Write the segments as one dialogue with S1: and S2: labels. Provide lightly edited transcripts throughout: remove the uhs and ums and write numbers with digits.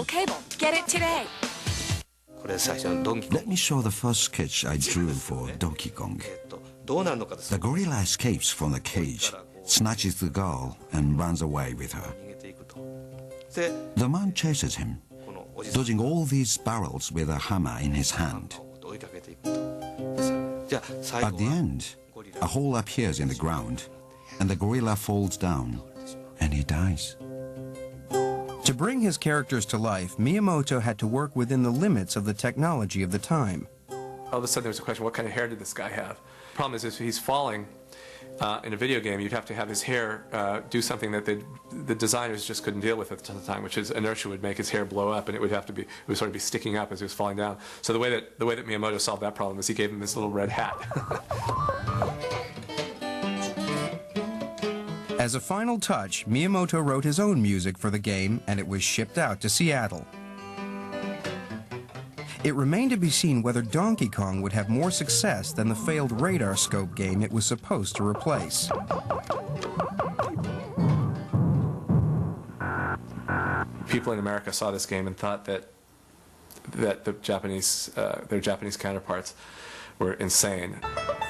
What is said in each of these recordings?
S1: little cable. Get it today.
S2: Let me show the first sketch I drew for Donkey Kong. The gorilla escapes from the cage, snatches the girl, and runs away with her. The man chases him, dodging all these barrels with a hammer in his hand. At the end, a hole appears in the ground, and the gorilla falls down, and he dies.
S3: To bring his characters to life, Miyamoto had to work within the limits of the technology of the time.
S4: All of a sudden there was a question, what kind of hair did this guy have? The problem is if he's falling in a video game, you'd have to have his hair do something that the designers just couldn't deal with at the time, which is inertia would make his hair blow up, and it would sort of be sticking up as he was falling down. So the way that Miyamoto solved that problem is he gave him this little red hat.
S3: As a final touch, Miyamoto wrote his own music for the game, and it was shipped out to Seattle. It remained to be seen whether Donkey Kong would have more success than the failed radar scope game it was supposed to replace.
S4: People in America saw this game and thought that the Japanese, their Japanese counterparts were insane.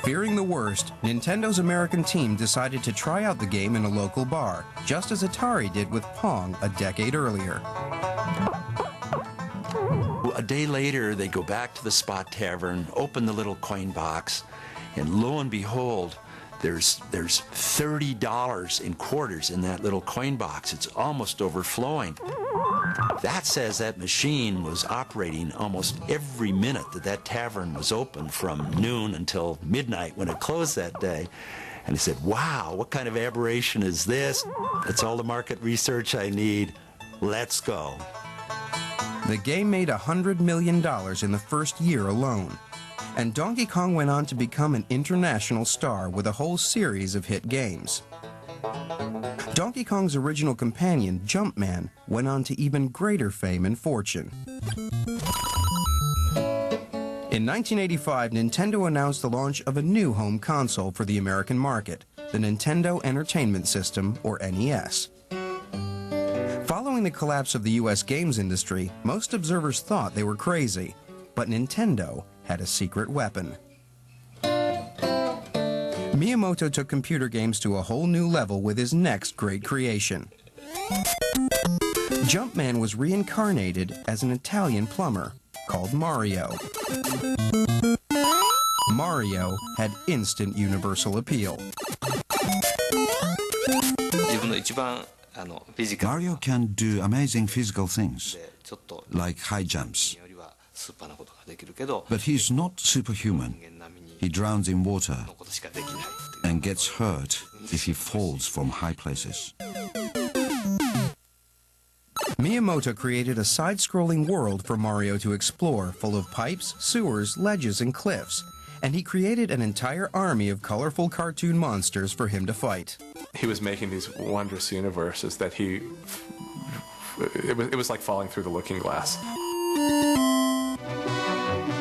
S3: Fearing the worst, Nintendo's American team decided to try out the game in a local bar, just as Atari did with Pong a decade earlier.
S5: A day later, they go back to the Spot Tavern, open the little coin box, and lo and behold, there's $30 in quarters in that little coin box. It's almost overflowing. That says that machine was operating almost every minute that tavern was open from noon until midnight when it closed that day. And I said, wow, what kind of aberration is this? That's all the market research I need. Let's go.
S3: The game made $100 million in the first year alone. And Donkey Kong went on to become an international star with a whole series of hit games. Donkey Kong's original companion, Jumpman, went on to even greater fame and fortune. In 1985, Nintendo announced the launch of a new home console for the American market, the Nintendo Entertainment System, or NES. Following the collapse of the U.S. games industry, most observers thought they were crazy, but Nintendo had a secret weapon. Miyamoto took computer games to a whole new level with his next great creation. Jumpman was reincarnated as an Italian plumber called Mario. Mario had instant universal appeal.
S2: Mario can do amazing physical things, like high jumps. But he's not superhuman. He drowns in water and gets hurt if he falls from high places.
S3: Miyamoto created a side-scrolling world for Mario to explore, full of pipes, sewers, ledges, and cliffs. And he created an entire army of colorful cartoon monsters for him to fight.
S4: He was making these wondrous universes that it was like falling through the looking glass.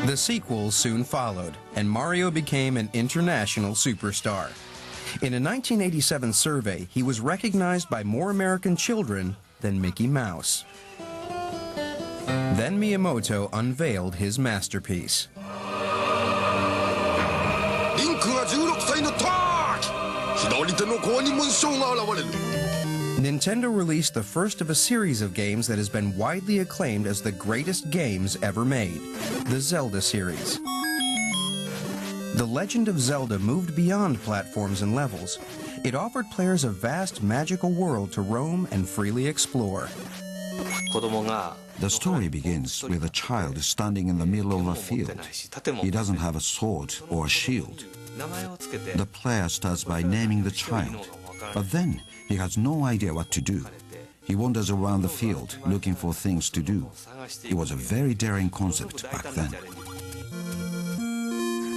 S3: The sequels soon followed, and Mario became an international superstar. In a 1987 survey, he was recognized by more American children than Mickey Mouse. Then Miyamoto unveiled his masterpiece. Nintendo released the first of a series of games that has been widely acclaimed as the greatest games ever made, the Zelda series. The Legend of Zelda moved beyond platforms and levels. It offered players a vast magical world to roam and freely explore.
S2: The story begins with a child standing in the middle of a field. He doesn't have a sword or a shield. The player starts by naming the child, but then he has no idea what to do. He wanders around the field looking for things to do. It was a very daring concept back then.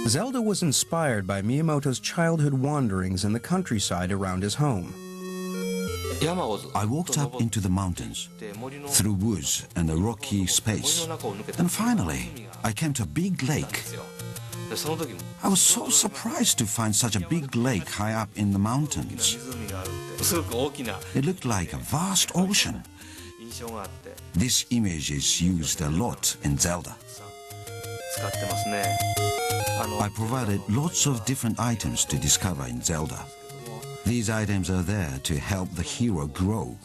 S3: Zelda was inspired by Miyamoto's childhood wanderings in the countryside around his home.
S2: I walked up into the mountains, through woods and a rocky space, and finally I came to a big lake. I was so surprised to find such a big lake high up in the mountains. It looked like a vast ocean. This image is used a lot in Zelda. I provided lots of different items to discover in Zelda. These items are there to help the hero grow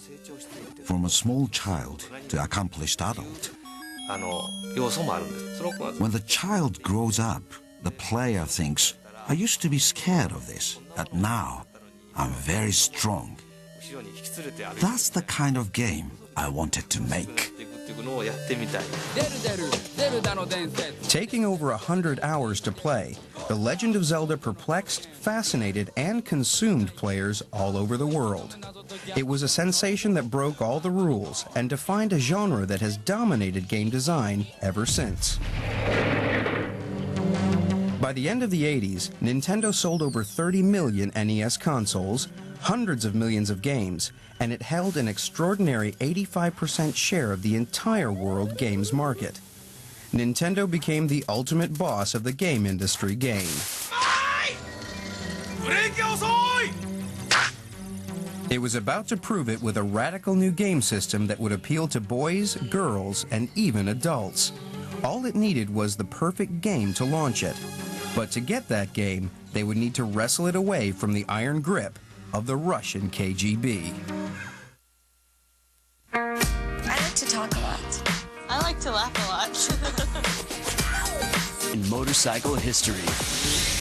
S2: from a small child to accomplished adult. When the child grows up, the player thinks, I used to be scared of this, but now I'm very strong. That's the kind of game I wanted to make.
S3: Taking over 100 hours to play, The Legend of Zelda perplexed, fascinated, and consumed players all over the world. It was a sensation that broke all the rules and defined a genre that has dominated game design ever since. By the end of the 80s, Nintendo sold over 30 million NES consoles, hundreds of millions of games, and it held an extraordinary 85% share of the entire world games market. Nintendo became the ultimate boss of the game industry game. It was about to prove it with a radical new game system that would appeal to boys, girls, and even adults. All it needed was the perfect game to launch it. But to get that game, they would need to wrestle it away from the iron grip of the Russian KGB.
S1: I like to talk a lot.
S6: I like to laugh a lot.
S7: In motorcycle history.